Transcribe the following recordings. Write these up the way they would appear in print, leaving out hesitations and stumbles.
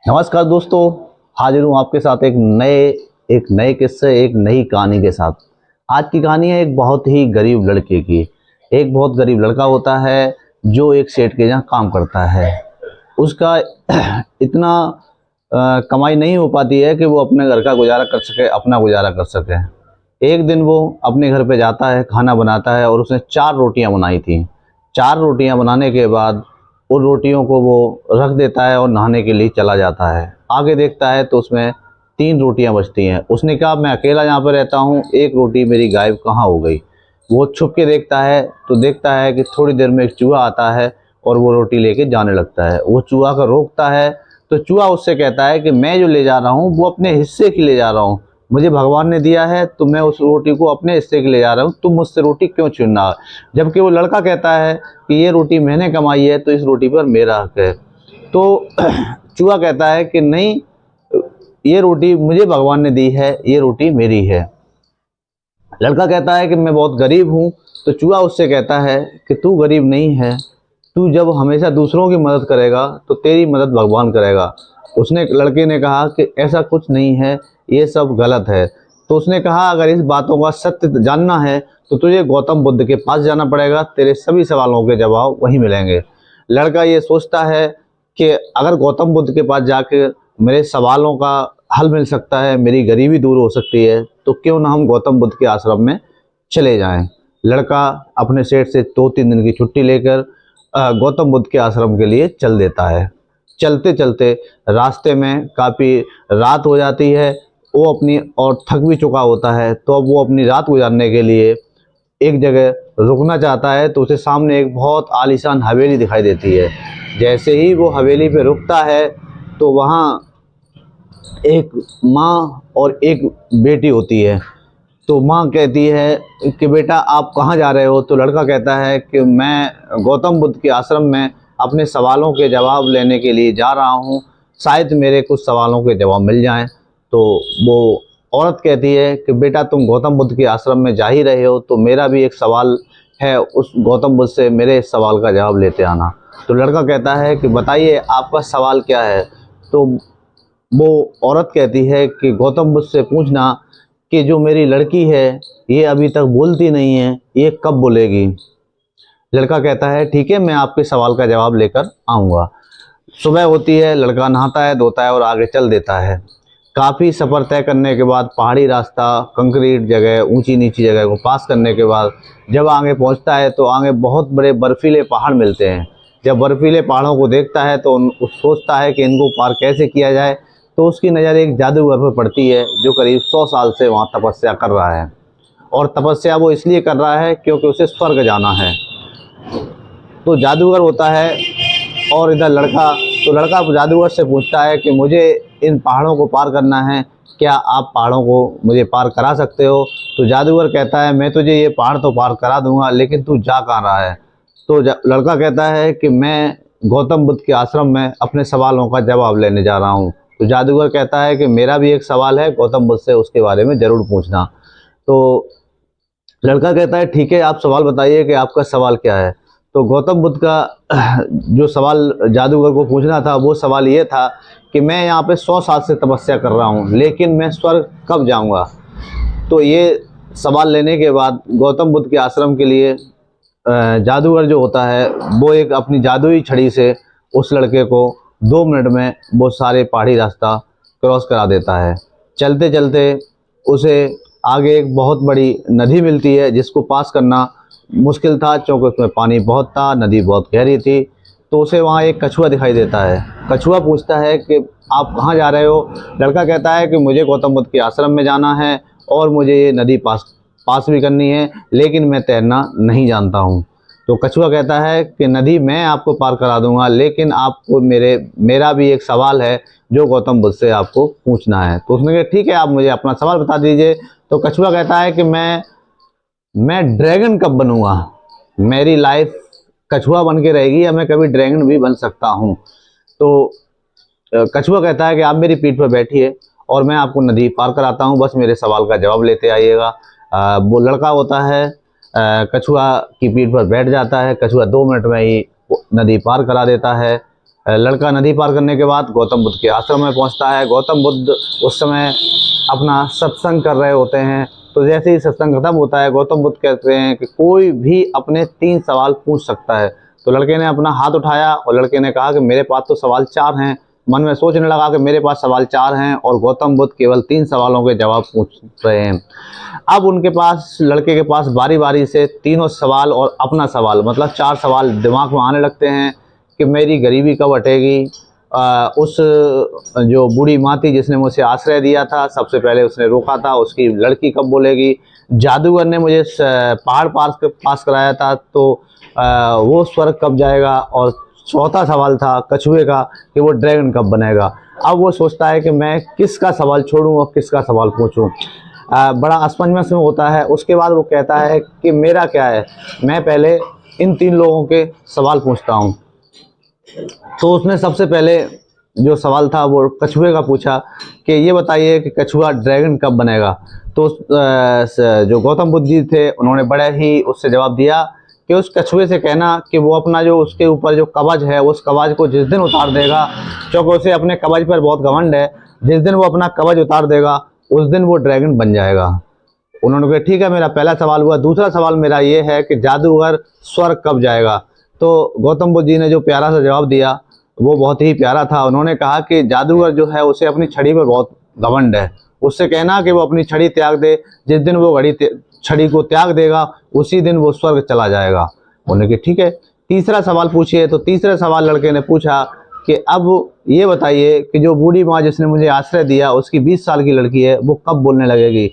नमस्कार दोस्तों, हाजिर हूँ आपके साथ एक नए किस्से, एक नई कहानी के साथ। आज की कहानी है एक बहुत ही गरीब लड़के की। एक बहुत गरीब लड़का होता है जो एक सेठ के यहाँ काम करता है। उसका इतना कमाई नहीं हो पाती है कि वो अपने घर का गुजारा कर सके, अपना गुजारा कर सके। एक दिन वो अपने घर पे जाता है, खाना बनाता है और उसने 4 रोटियां बनाई थी। 4 रोटियां बनाने के बाद उन रोटियों को वो रख देता है और नहाने के लिए चला जाता है। आगे देखता है तो उसमें 3 रोटियां बचती हैं। उसने कहा, मैं अकेला यहाँ पर रहता हूँ, एक रोटी मेरी गायब कहाँ हो गई। वो छुप के देखता है तो देखता है कि थोड़ी देर में एक चूहा आता है और वो रोटी लेके जाने लगता है। वो चूहा को रोकता है तो चूहा उससे कहता है कि मैं जो ले जा रहा हूँ वो अपने हिस्से की ले जा रहा हूँ, मुझे भगवान ने दिया है तो मैं उस रोटी को अपने हिस्से की ले जा रहा हूँ, तुम मुझसे रोटी क्यों छीनना। जबकि वो लड़का कहता है कि ये रोटी मैंने कमाई है तो इस रोटी पर मेरा हक है। तो चूहा कहता है कि नहीं, ये रोटी मुझे भगवान ने दी है, ये रोटी मेरी है। लड़का कहता है कि मैं बहुत गरीब हूँ। तो चूहा उससे कहता है कि तू गरीब नहीं है, तू जब हमेशा दूसरों की मदद करेगा तो तेरी मदद भगवान करेगा। उसने लड़के ने कहा कि ऐसा कुछ नहीं है, ये सब गलत है। तो उसने कहा, अगर इस बातों का सत्य जानना है तो तुझे गौतम बुद्ध के पास जाना पड़ेगा, तेरे सभी सवालों के जवाब वहीं मिलेंगे। लड़का ये सोचता है कि अगर गौतम बुद्ध के पास जाके मेरे सवालों का हल मिल सकता है, मेरी गरीबी दूर हो सकती है, तो क्यों ना हम गौतम बुद्ध के आश्रम में चले जाएं। लड़का अपने सेठ से 2-3 दिन की छुट्टी लेकर गौतम बुद्ध के आश्रम के लिए चल देता है। चलते चलते रास्ते में काफ़ी रात हो जाती है। वो अपनी और थक भी चुका होता है, तो अब वो अपनी रात गुजारने के लिए एक जगह रुकना चाहता है। तो उसे सामने एक बहुत आलीशान हवेली दिखाई देती है। जैसे ही वो हवेली पे रुकता है तो वहाँ एक माँ और एक बेटी होती है। तो माँ कहती है कि बेटा आप कहाँ जा रहे हो। तो लड़का कहता है कि मैं गौतम बुद्ध के आश्रम में अपने सवालों के जवाब लेने के लिए जा रहा हूँ, शायद मेरे कुछ सवालों के जवाब मिल जाएं। तो वो औरत कहती है कि बेटा तुम गौतम बुद्ध के आश्रम में जा ही रहे हो तो मेरा भी एक सवाल है, उस गौतम बुद्ध से मेरे इस सवाल का जवाब लेते आना। तो लड़का कहता है कि बताइए आपका सवाल क्या है। तो वो औरत कहती है कि गौतम बुद्ध से पूछना कि जो मेरी लड़की है ये अभी तक बोलती नहीं है, ये कब बोलेगी। लड़का कहता है ठीक है, मैं आपके सवाल का जवाब लेकर आऊँगा। सुबह होती है, लड़का नहाता है, धोता है और आगे चल देता है। काफ़ी सफ़र तय करने के बाद, पहाड़ी रास्ता, कंक्रीट जगह, ऊंची नीची जगह को पास करने के बाद जब आगे पहुंचता है तो आगे बहुत बड़े बर्फीले पहाड़ मिलते हैं। जब बर्फीले पहाड़ों को देखता है तो सोचता है कि इनको पार कैसे किया जाए। तो उसकी नज़र एक जादूगर पर पड़ती है जो करीब 100 साल से वहाँ तपस्या कर रहा है। और तपस्या वो इसलिए कर रहा है क्योंकि उसे स्वर्ग जाना है। तो जादूगर होता है और इधर लड़का, तो लड़का जादूगर से पूछता है कि मुझे इन पहाड़ों को पार करना है, क्या आप पहाड़ों को मुझे पार करा सकते हो। तो जादूगर कहता है मैं तुझे ये पहाड़ तो पार करा दूंगा, लेकिन तू जा कहाँ रहा है। तो लड़का कहता है कि मैं गौतम बुद्ध के आश्रम में अपने सवालों का जवाब लेने जा रहा हूँ। तो जादूगर कहता है कि मेरा भी एक सवाल है गौतम बुद्ध से, उसके बारे में ज़रूर पूछना। तो लड़का कहता है ठीक है, आप सवाल बताइए कि आपका सवाल क्या है। तो गौतम बुद्ध का जो सवाल जादूगर को पूछना था वो सवाल ये था कि मैं यहाँ पे 100 साल से तपस्या कर रहा हूँ, लेकिन मैं स्वर्ग कब जाऊँगा। तो ये सवाल लेने के बाद गौतम बुद्ध के आश्रम के लिए जादूगर जो होता है वो एक अपनी जादुई छड़ी से उस लड़के को 2 मिनट में वो सारे पहाड़ी रास्ता क्रॉस करा देता है। चलते चलते उसे आगे एक बहुत बड़ी नदी मिलती है जिसको पास करना मुश्किल था क्योंकि उसमें पानी बहुत था, नदी बहुत गहरी थी। तो उसे वहाँ एक कछुआ दिखाई देता है। कछुआ पूछता है कि आप कहाँ जा रहे हो। लड़का कहता है कि मुझे गौतम बुद्ध के आश्रम में जाना है और मुझे ये नदी पास भी करनी है, लेकिन मैं तैरना नहीं जानता हूँ। तो कछुआ कहता है कि नदी मैं आपको पार करा दूंगा, लेकिन आपको मेरा भी एक सवाल है जो गौतम बुद्ध से आपको पूछना है। तो उसने कहा ठीक है, आप मुझे अपना सवाल बता दीजिए। तो कछुआ कहता है कि मैं ड्रैगन कब बनूंगा, मेरी लाइफ कछुआ बन के रहेगी या मैं कभी ड्रैगन भी बन सकता हूँ। तो कछुआ कहता है कि आप मेरी पीठ पर बैठिए और मैं आपको नदी पार कराता हूँ, बस मेरे सवाल का जवाब लेते आइएगा। वो लड़का होता है कछुआ की पीठ पर बैठ जाता है। कछुआ 2 मिनट में ही नदी पार करा देता है। लड़का नदी पार करने के बाद गौतम बुद्ध के आश्रम में पहुंचता है। गौतम बुद्ध उस समय अपना सत्संग कर रहे होते हैं। तो जैसे ही सत्संग खत्म होता है, गौतम बुद्ध कहते हैं कि कोई भी अपने 3 सवाल पूछ सकता है। तो लड़के ने अपना हाथ उठाया और लड़के ने कहा कि मेरे पास तो सवाल 4 हैं। मन में सोचने लगा कि मेरे पास सवाल 4 हैं और गौतम बुद्ध केवल 3 सवालों के जवाब पूछ रहे हैं। अब उनके पास, लड़के के पास बारी बारी से तीनों सवाल और अपना सवाल, मतलब 4 सवाल दिमाग में आने लगते हैं कि मेरी गरीबी कब हटेगी, उस जो बूढ़ी माँ थी जिसने मुझे आश्रय दिया था, सबसे पहले उसने रोका था, उसकी लड़की कब बोलेगी, जादूगर ने मुझे पहाड़ पास कराया था तो वो स्वर्ग कब जाएगा, और चौथा सवाल था कछुए का कि वो ड्रैगन कब बनेगा। अब वो सोचता है कि मैं किसका सवाल छोड़ूं और किसका सवाल पूछूं। बड़ा असमंजस में होता है। उसके बाद वो कहता है कि मेरा क्या है, मैं पहले इन 3 लोगों के सवाल पूछता हूं। तो उसने सबसे पहले जो सवाल था वो कछुए का पूछा कि ये बताइए कि कछुआ ड्रैगन कब बनेगा। तो जो गौतम बुद्ध जी थे उन्होंने बड़े ही उससे जवाब दिया कि उस कछुए से कहना कि वो अपना जो उसके ऊपर जो कवच है, उस कवच को जिस दिन उतार देगा, क्योंकि उसे अपने कवच पर बहुत घमंड है, जिस दिन वो अपना कवच उतार देगा उस दिन वो ड्रैगन बन जाएगा। उन्होंने कहा ठीक है, मेरा पहला सवाल हुआ। दूसरा सवाल मेरा ये है कि जादूगर स्वर्ग कब जाएगा। तो गौतम बुद्ध जी ने जो प्यारा सा जवाब दिया वो बहुत ही प्यारा था। उन्होंने कहा कि जादूगर जो है उसे अपनी छड़ी पर बहुत घमंड है, उससे कहना कि वो अपनी छड़ी त्याग दे, जिस दिन वो छड़ी को त्याग देगा उसी दिन वो स्वर्ग चला जाएगा। उन्होंने कहा ठीक है, तीसरा सवाल पूछिए। तो तीसरा सवाल लड़के ने पूछा कि अब ये बताइए कि जो बूढ़ी माँ जिसने मुझे आश्रय दिया उसकी 20 साल की लड़की है, वो कब बोलने लगेगी।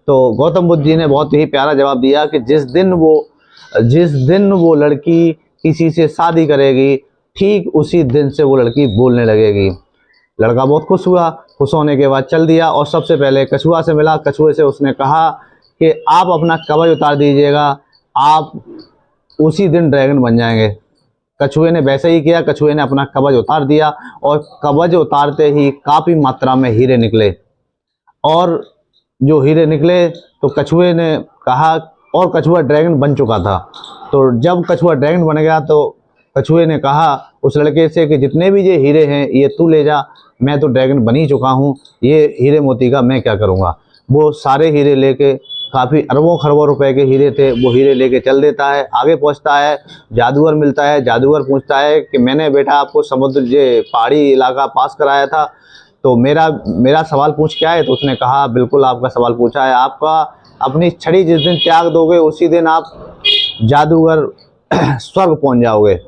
तो गौतम बुद्ध जी ने बहुत ही प्यारा जवाब दिया कि जिस दिन वो लड़की किसी से शादी करेगी, ठीक उसी दिन से वो लड़की बोलने लगेगी। लड़का बहुत खुश हुआ। खुश होने के बाद चल दिया और सबसे पहले कछुआ से मिला। कछुए से उसने कहा कि आप अपना कवच उतार दीजिएगा, आप उसी दिन ड्रैगन बन जाएंगे। कछुए ने वैसे ही किया। कछुए ने अपना कवच उतार दिया और कवच उतारते ही काफ़ी मात्रा में हीरे निकले। और जो हीरे निकले तो कछुए ने कहा, और कछुआ ड्रैगन बन चुका था। तो जब कछुआ ड्रैगन बन गया तो कछुए ने कहा उस लड़के से कि जितने भी ये हीरे हैं ये तू ले जा, मैं तो ड्रैगन बन ही चुका हूँ, ये हीरे मोती का मैं क्या करूँगा। वो सारे हीरे लेके, काफ़ी अरबों खरबों रुपए के हीरे थे, वो हीरे लेके चल देता है। आगे पहुँचता है, जादूगर मिलता है। जादूगर पूछता है कि मैंने बेटा आपको समुद्र ये पहाड़ी इलाका पास कराया था, तो मेरा सवाल पूछ क्या है। तो उसने कहा बिल्कुल आपका सवाल पूछा है, आपका अपनी छड़ी जिस दिन त्याग दोगे उसी दिन आप जादूगर स्वर्ग पहुंच जाओगे।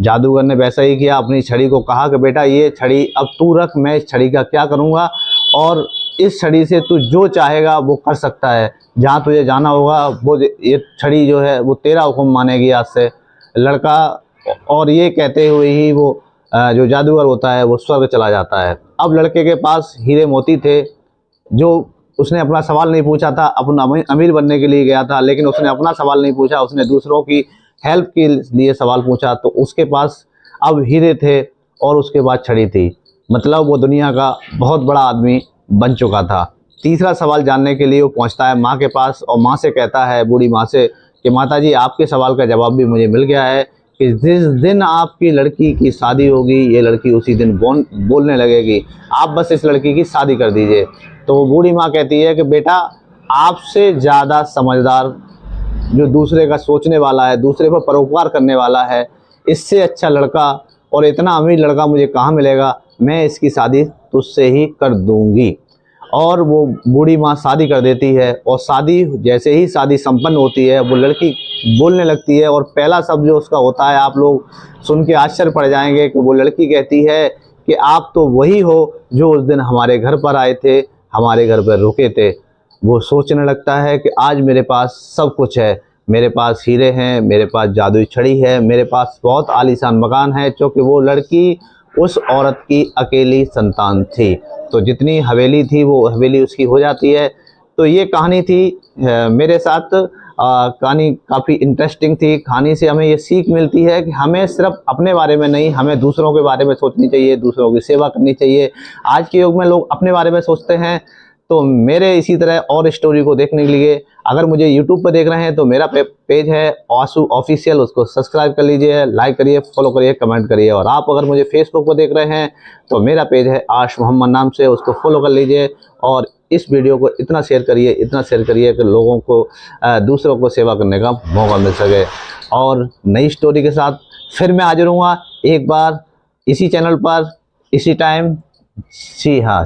जादूगर ने वैसा ही किया, अपनी छड़ी को कहा कि बेटा ये छड़ी अब तू रख, मैं इस छड़ी का क्या करूंगा, और इस छड़ी से तू जो चाहेगा वो कर सकता है, जहाँ तुझे जाना होगा वो ये छड़ी जो है वो तेरा हुक्म मानेगी आज से। लड़का और ये कहते हुए ही वो जो जादूगर होता है वो स्वर्ग चला जाता है। अब लड़के के पास हीरे मोती थे, जो उसने अपना सवाल नहीं पूछा था, अपना अमीर बनने के लिए गया था, लेकिन उसने अपना सवाल नहीं पूछा, उसने दूसरों की हेल्प के लिए सवाल पूछा। तो उसके पास अब हीरे थे और उसके बाद छड़ी थी, मतलब वो दुनिया का बहुत बड़ा आदमी बन चुका था। तीसरा सवाल जानने के लिए वो पहुंचता है माँ के पास और माँ से कहता है, बूढ़ी माँ से, कि माता जी आपके सवाल का जवाब भी मुझे मिल गया है कि जिस दिन आपकी लड़की की शादी होगी ये लड़की उसी दिन बोलने लगेगी, आप बस इस लड़की की शादी कर दीजिए। तो वो बूढ़ी माँ कहती है कि बेटा आपसे ज़्यादा समझदार जो दूसरे का सोचने वाला है, दूसरे पर परोपकार करने वाला है, इससे अच्छा लड़का और इतना अमीर लड़का मुझे कहाँ मिलेगा, मैं इसकी शादी तुझसे ही कर दूंगी। और वो बूढ़ी माँ शादी कर देती है और जैसे ही शादी संपन्न होती है वो लड़की बोलने लगती है और पहला शब्द जो उसका होता है आप लोग सुन के आश्चर्य पड़ जाएंगे कि वो लड़की कहती है कि आप तो वही हो जो उस दिन हमारे घर पर आए थे, हमारे घर पर रुके थे। वो सोचने लगता है कि आज मेरे पास सब कुछ है, मेरे पास हीरे हैं, मेरे पास जादुई छड़ी है, मेरे पास बहुत आलीशान मकान है, क्योंकि वो लड़की उस औरत की अकेली संतान थी। तो जितनी हवेली थी वो हवेली उसकी हो जाती है। तो ये कहानी थी मेरे साथ। कहानी काफ़ी इंटरेस्टिंग थी। कहानी से हमें ये सीख मिलती है कि हमें सिर्फ अपने बारे में नहीं, हमें दूसरों के बारे में सोचनी चाहिए, दूसरों की सेवा करनी चाहिए। आज के युग में लोग अपने बारे में सोचते हैं तो मेरे इसी तरह और स्टोरी को देखने के लिए अगर मुझे यूट्यूब पर देख रहे हैं तो मेरा पेज है आशु ऑफिशियल, उसको सब्सक्राइब कर लीजिए, लाइक करिए, फॉलो करिए, कमेंट करिए। और आप अगर मुझे फेसबुक पर देख रहे हैं तो मेरा पेज है आश मोहम्मद नाम से, उसको फॉलो कर लीजिए। और इस वीडियो को इतना शेयर करिए कि लोगों को दूसरों को सेवा करने का मौका मिल सके। और नई स्टोरी के साथ फिर मैं हाजिर हूँगा एक बार इसी चैनल पर, इसी टाइम। जी हाँ।